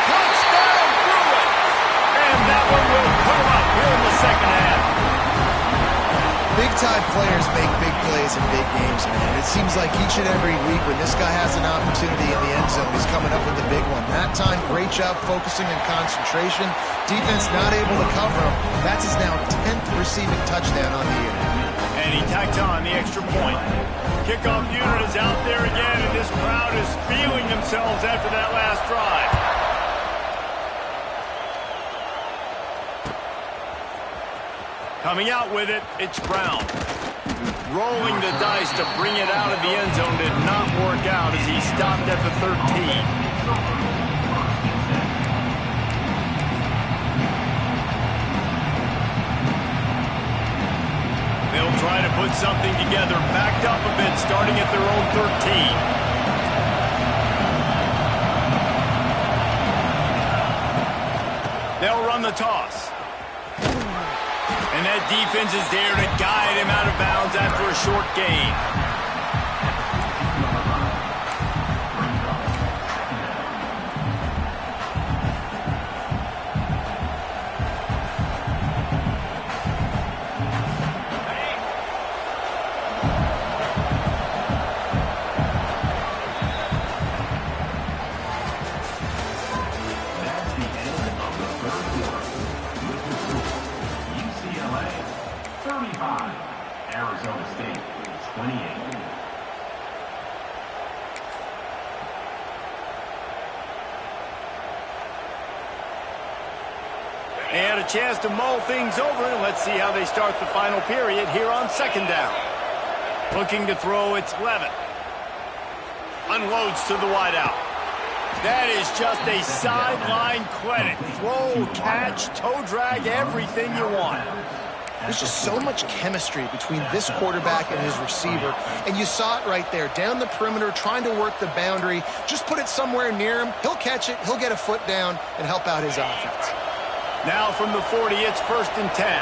Touchdown, Bruins! And that one will come up here in the 2nd half. Big-time players make big plays in big games, man. It seems like each and every week when this guy has an opportunity in the end zone, he's coming up with a big one. That time, great job focusing and concentration. Defense not able to cover him. That's his now 10th receiving touchdown on the year. And he tacked on the extra point. Kickoff unit is out there again, and this crowd is feeling themselves after that last drive. Coming out with it, it's Brown. Rolling the dice to bring it out of the end zone did not work out as he stopped at the 13. They'll try to put something together, backed up a bit, starting at their own 13. They'll run the toss. And that defense is there to guide him out of bounds after a short gain. They had a chance to mull things over, and let's see how they start the final period here on second down. Looking to throw, it's Levitt. Unloads to the wideout. That is just a sideline clinic. Throw, catch, toe drag, everything you want. There's just so much chemistry between this quarterback and his receiver, and you saw it right there, down the perimeter, trying to work the boundary. Just put it somewhere near him. He'll catch it, he'll get a foot down, and help out his offense. Now from the 40, it's 1st and 10.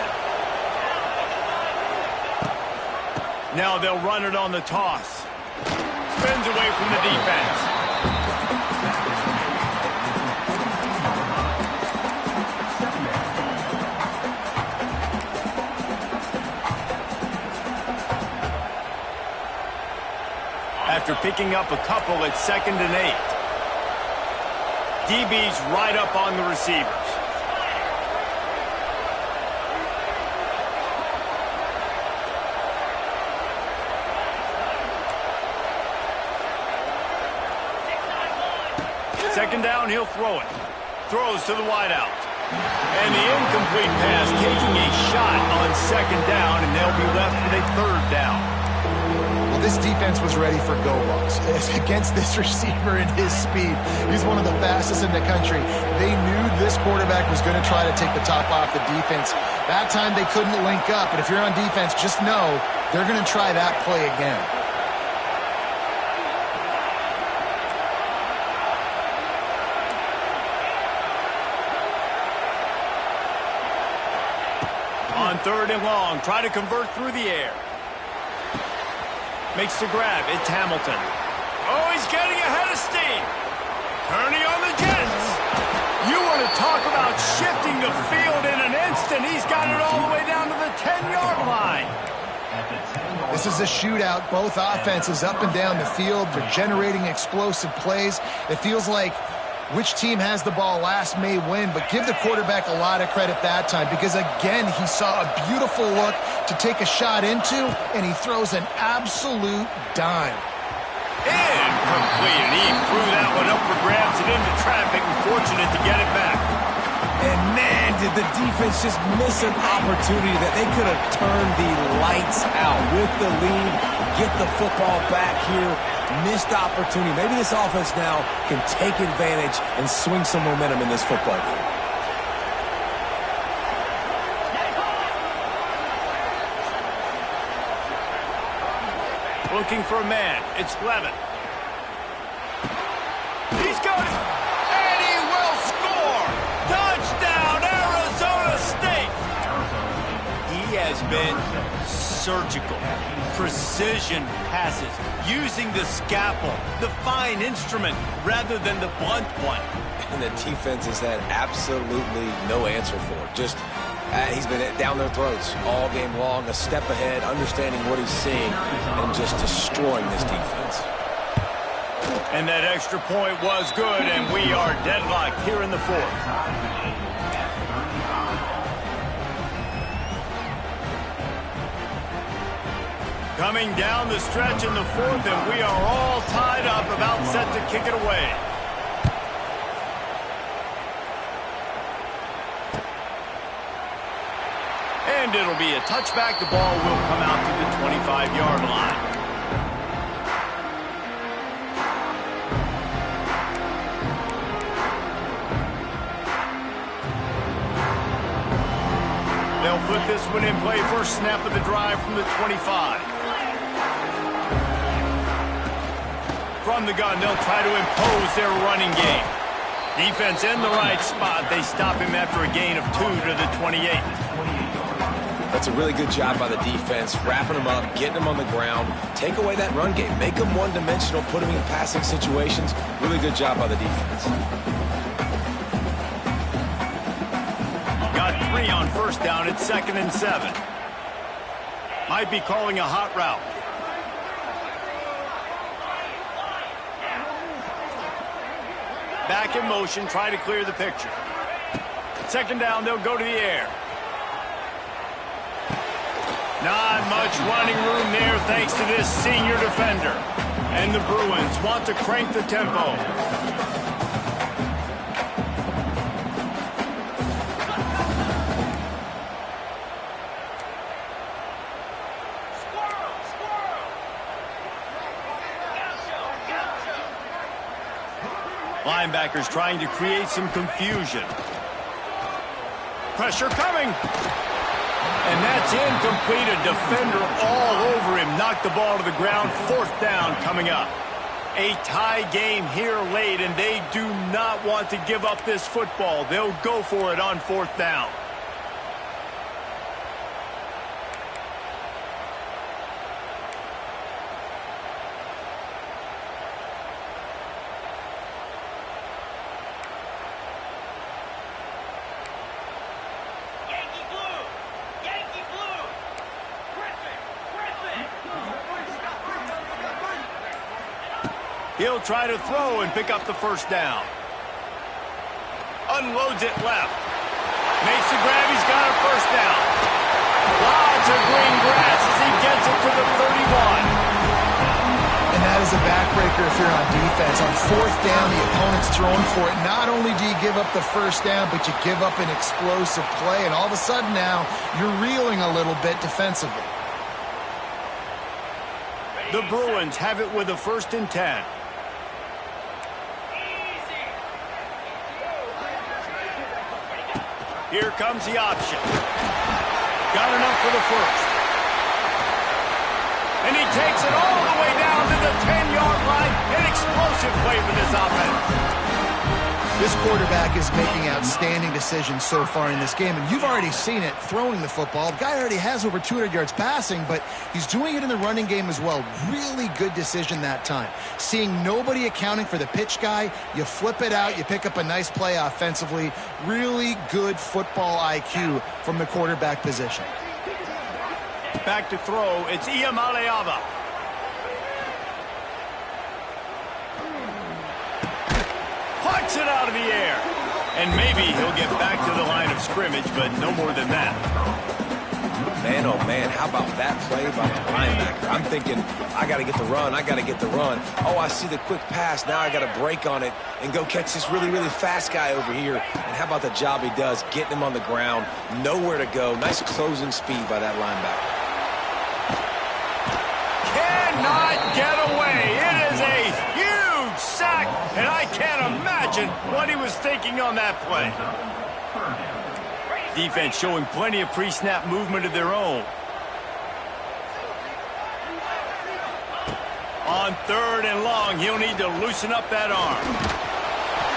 Now they'll run it on the toss. Spins away from the defense. After picking up a couple, it's 2nd and 8. DB's right up on the receivers. Second down, he'll throw it. Throws to the wideout. And the incomplete pass, taking a shot on 2nd down, and they'll be left with a 3rd down. Well, this defense was ready for go-balls. Against this receiver and his speed, he's one of the fastest in the country. They knew this quarterback was going to try to take the top off the defense. That time they couldn't link up, but if you're on defense, just know they're going to try that play again. On 3rd and long, try to convert through the air. Makes the grab, it's Hamilton. Oh, he's getting ahead of steam. Turning on the Jets. You want to talk about shifting the field in an instant. He's got it all the way down to the 10-yard line. This is a shootout. Both offenses up and down the field. They're generating explosive plays. It feels like which team has the ball last may win, but give the quarterback a lot of credit that time because, again, he saw a beautiful look to take a shot into, and he throws an absolute dime. Incomplete, and he threw that one up for grabs and into traffic, and fortunate to get it back. And, man, did the defense just miss an opportunity that they could have turned the lights out with the lead, get the football back here. Missed opportunity. Maybe this offense now can take advantage and swing some momentum in this football game. Looking for a man. It's Levitt. He's going, and he will score! Touchdown, Arizona State! He has been surgical. Precision passes, using the scalpel, the fine instrument, rather than the blunt one. And the defense has had absolutely no answer for it. Just, he's been down their throats all game long, a step ahead, understanding what he's seeing, and just destroying this defense. And that extra point was good, and we are deadlocked here in the 4th. Coming down the stretch in the 4th, and we are all tied up, about set to kick it away. And it'll be a touchback. The ball will come out to the 25-yard line. They'll put this one in play. First snap of the drive from the 25. From the gun, they'll try to impose their running game. Defense in the right spot. They stop him after a gain of 2 to the 28. That's a really good job by the defense, wrapping him up, getting him on the ground, take away that run game, make him one-dimensional, put him in passing situations. Really good job by the defense. Got 3 on first down. It's 2nd and 7. Might be calling a hot route. Back in motion, try to clear the picture. 2nd down, they'll go to the air. Not much running room there thanks to this senior defender. And the Bruins want to crank the tempo. Linebackers trying to create some confusion. Pressure coming. And that's incomplete. A defender all over him. Knocked the ball to the ground. 4th down coming up. A tie game here late, and they do not want to give up this football. They'll go for it on 4th down. He'll try to throw and pick up the 1st down. Unloads it left. Makes the grab. He's got a 1st down. Lots of green grass as he gets it to the 31. And that is a backbreaker if you're on defense. On 4th down, the opponent's throwing for it. Not only do you give up the 1st down, but you give up an explosive play. And all of a sudden now, you're reeling a little bit defensively. The Bruins have it with a 1st and 10. Here comes the option. Got enough for the 1st. And he takes it all the way down to the 10-yard line. An explosive play for this offense. This quarterback is making outstanding decisions so far in this game, and you've already seen it throwing the football. The guy already has over 200 yards passing, but he's doing it in the running game as well. Really good decision that time. Seeing nobody accounting for the pitch guy, you flip it out, you pick up a nice play offensively. Really good football IQ from the quarterback position. Back to throw, it's Iamaleava. Plucks it out of the air. And maybe he'll get back to the line of scrimmage, but no more than that. Man, oh man, how about that play by the linebacker? I'm thinking, I got to get the run, I got to get the run. Oh, I see the quick pass, now I got to break on it and go catch this really, really fast guy over here. And how about the job he does, getting him on the ground, nowhere to go. Nice closing speed by that linebacker. Cannot get away. It is a huge sack, and I can't imagine what he was thinking on that play. Defense showing plenty of pre-snap movement of their own. On 3rd and long, he'll need to loosen up that arm.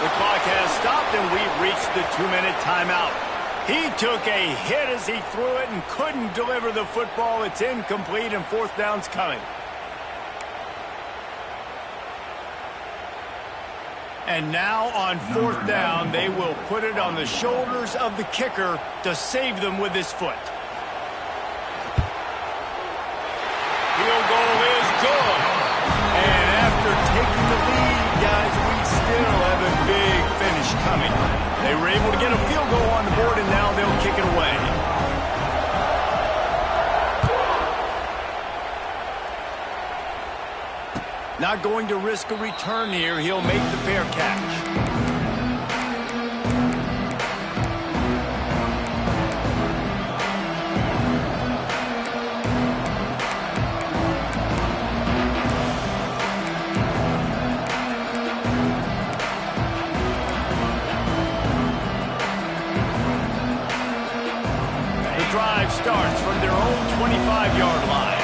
The clock has stopped, and we've reached the 2-minute timeout. He took a hit as he threw it and couldn't deliver the football. It's incomplete, and 4th down's coming. And now on 4th down, they will put it on the shoulders of the kicker to save them with his foot. Field goal is good. And after taking the lead, guys, we still have a big finish coming. They were able to get a field goal on the board, and now they'll kick it away. Not going to risk a return here. He'll make the fair catch. The drive starts from their own 25-yard line.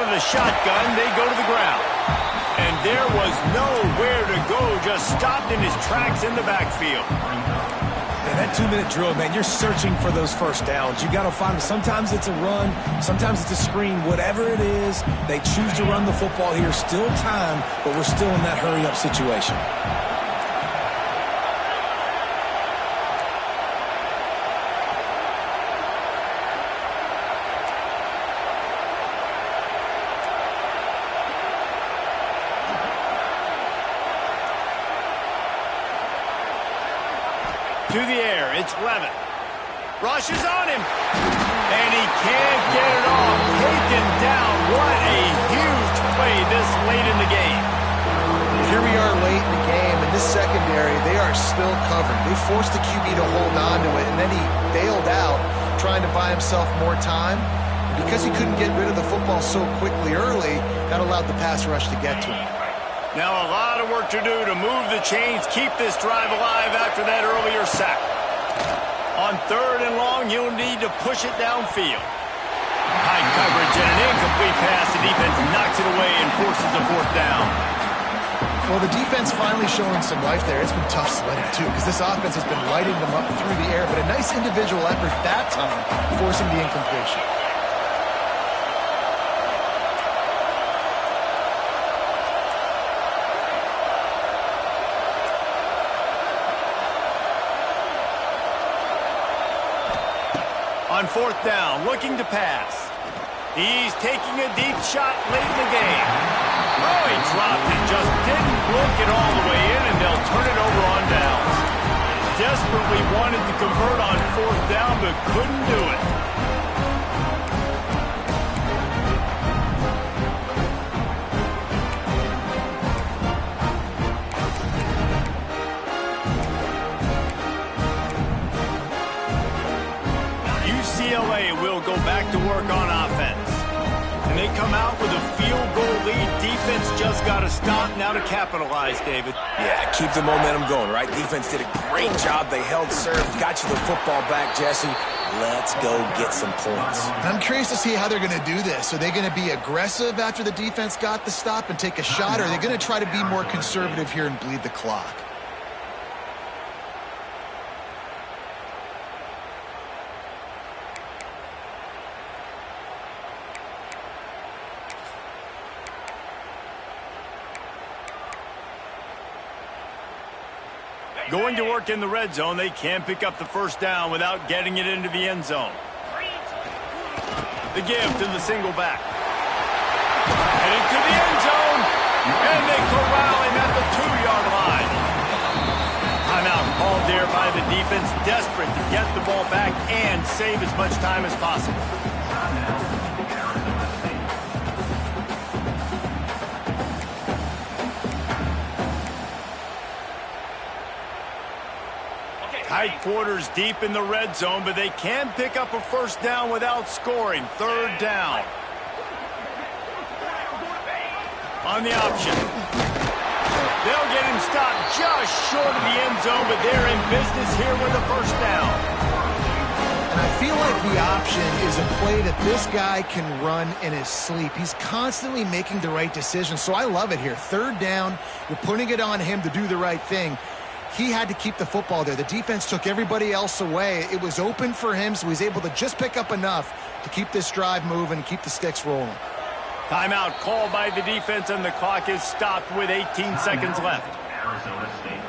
The shotgun, they go to the ground. And there was nowhere to go, just stopped in his tracks in the backfield. Man, that 2-minute drill, man, you're searching for those 1st downs. You got to find them. Sometimes it's a run, sometimes it's a screen. Whatever it is, they choose to run the football here. Still time, but we're still in that hurry-up situation. To the air, it's Levin. Rushes on him. And he can't get it off. Taken down. What a huge play this late in the game. Here we are late in the game. In this secondary, they are still covered. They forced the QB to hold on to it, and then he bailed out, trying to buy himself more time. Because he couldn't get rid of the football so quickly early, that allowed the pass rush to get to him. Now a lot of work to do to move the chains, keep this drive alive after that earlier sack. On 3rd and long, he'll need to push it downfield. High coverage and an incomplete pass. The defense knocks it away and forces the 4th down. Well, the defense finally showing some life there. It's been tough sledding, too, because this offense has been lighting them up through the air, but a nice individual effort that time, forcing the incompletion. On 4th down, looking to pass. He's taking a deep shot late in the game. Oh, he dropped it, just didn't look it all the way in, and they'll turn it over on downs. Desperately wanted to convert on 4th down, but couldn't do it. UCLA will go back to work on offense. And they come out with a field goal lead. Defense just got to stop now to capitalize, David. Yeah, keep the momentum going, right? Defense did a great job. They held serve, got you the football back, Jesse. Let's go get some points. I'm curious to see how they're going to do this. Are they going to be aggressive after the defense got the stop and take a shot, or are they going to try to be more conservative here and bleed the clock? Going to work in the red zone, they can't pick up the 1st down without getting it into the end zone. The give to the single back. Heading to the end zone, and they corral him at the 2-yard line. Timeout called there by the defense, desperate to get the ball back and save as much time as possible. Tight quarters deep in the red zone, but they can pick up a 1st down without scoring. 3rd down. On the option. They'll get him stopped just short of the end zone, but they're in business here with a 1st down. And I feel like the option is a play that this guy can run in his sleep. He's constantly making the right decision, so I love it here. 3rd down, you're putting it on him to do the right thing. He had to keep the football there. The defense took everybody else away. It was open for him, so he's able to just pick up enough to keep this drive moving and keep the sticks rolling. Timeout called by the defense, and the clock is stopped with 18 seconds left. Arizona State.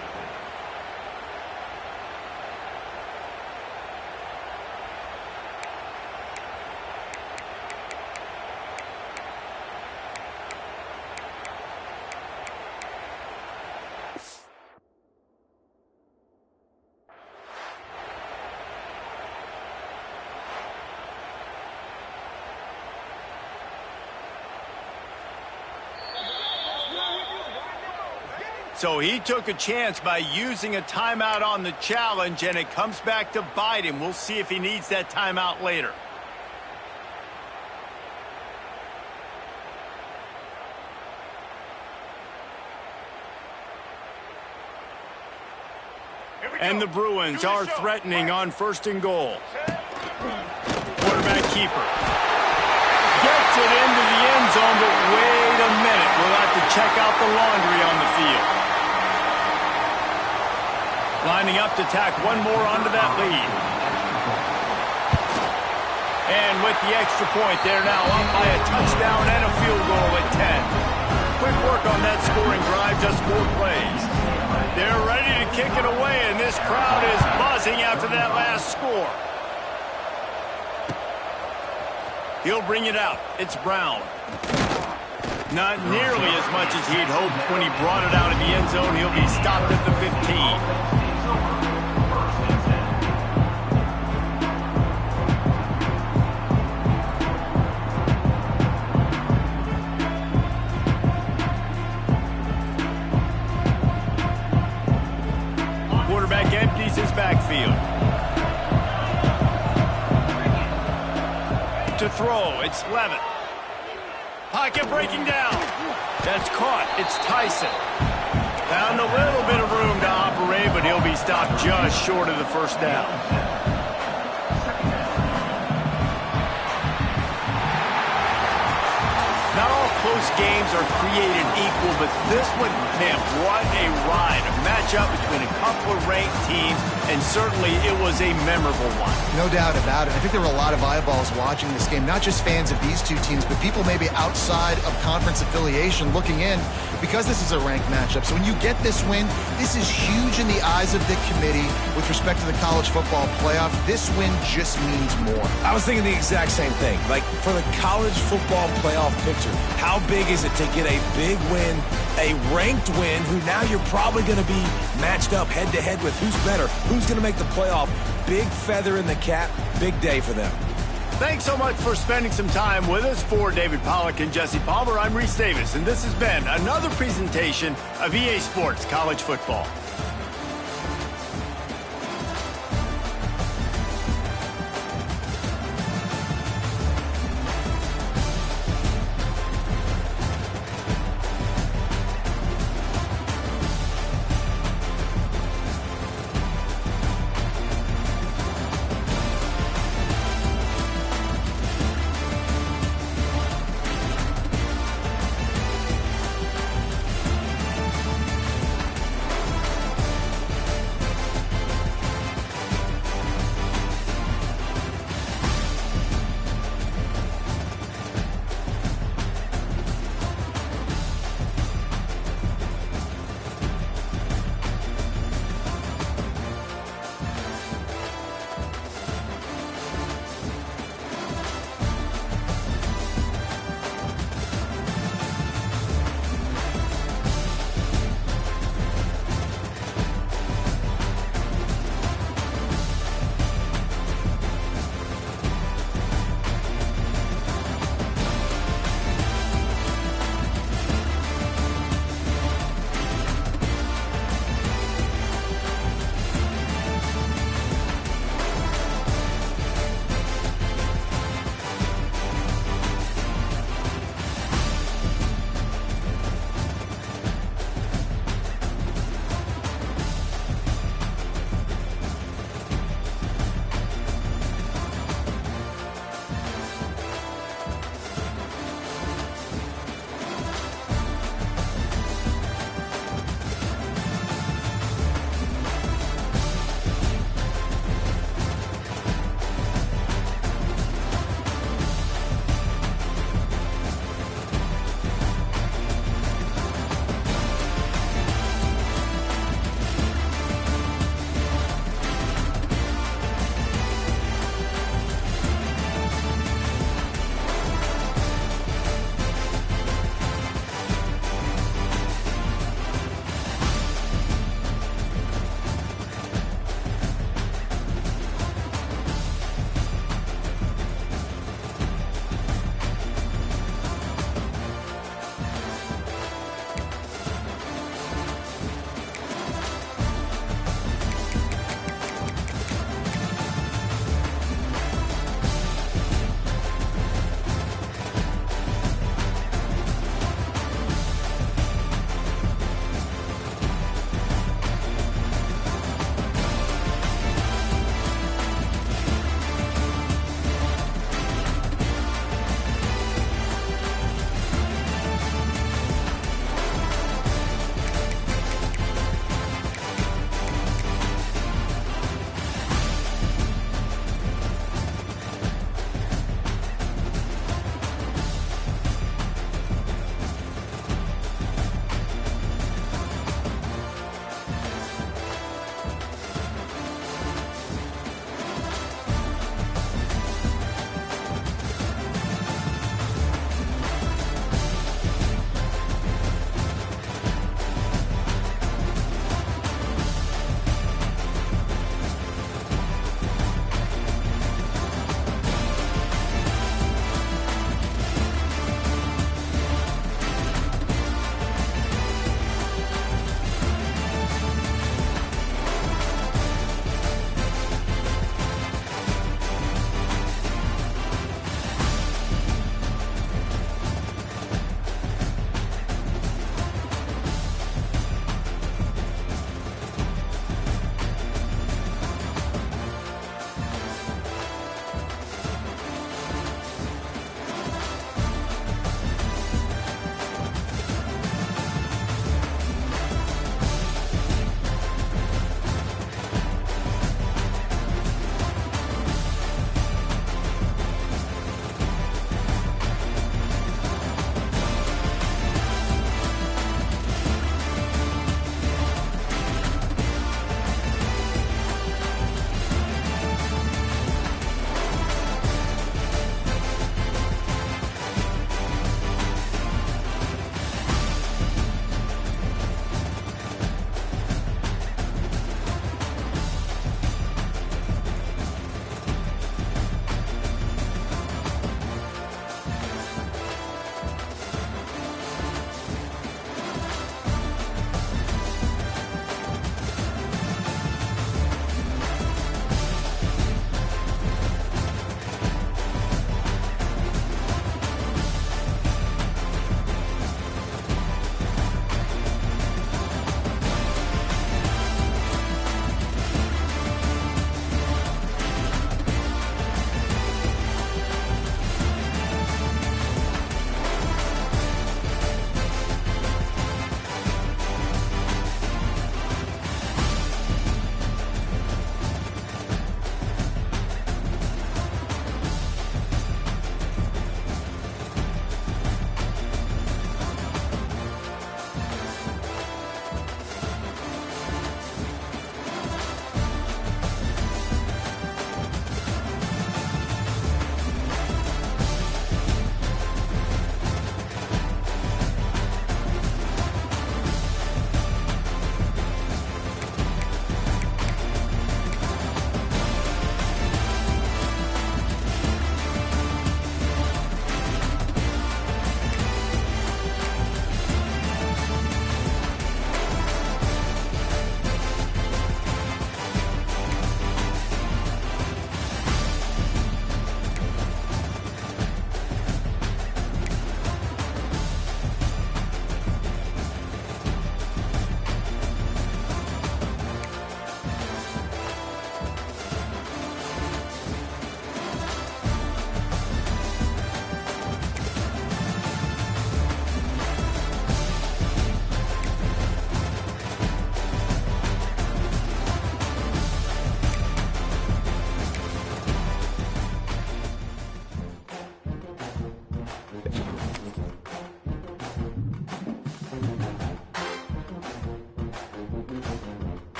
So he took a chance by using a timeout on the challenge, and it comes back to bite him. We'll see if he needs that timeout later. And the Bruins are threatening on 1st and goal. Quarterback keeper. Gets it into the end zone, but wait a minute. We'll have to check out the laundry on the field. Lining up to tack one more onto that lead. And with the extra point, they're now up by a touchdown and a field goal at 10. Quick work on that scoring drive, just 4 plays. They're ready to kick it away, and this crowd is buzzing after that last score. He'll bring it out. It's Brown. Not nearly as much as he'd hoped when he brought it out of the end zone. He'll be stopped at the 15. Quarterback empties his backfield. To throw, it's Levitt. Pocket breaking down. That's caught. It's Tyson. Found a little bit of room to operate, but he'll be stopped just short of the first down. Not all close games are created equal, but this one, man, what a ride. A matchup between a couple of ranked teams, and certainly it was a memorable one. No doubt about it. I think there were a lot of eyeballs watching this game, not just fans of these two teams, but people maybe outside of conference affiliation looking in because this is a ranked matchup. So when you get this win, this is huge in the eyes of the committee with respect to the college football playoff. This win just means more. I was thinking the exact same thing. Like, for the college football playoff picture, how big is it to get a big win, a ranked win, who now you're probably going to be matched up head-to-head with who's better, who's going to make the playoff. Big feather in the cap, big day for them. Thanks so much for spending some time with us. For David Pollack and Jesse Palmer, I'm Reese Davis, and this has been another presentation of EA Sports College Football.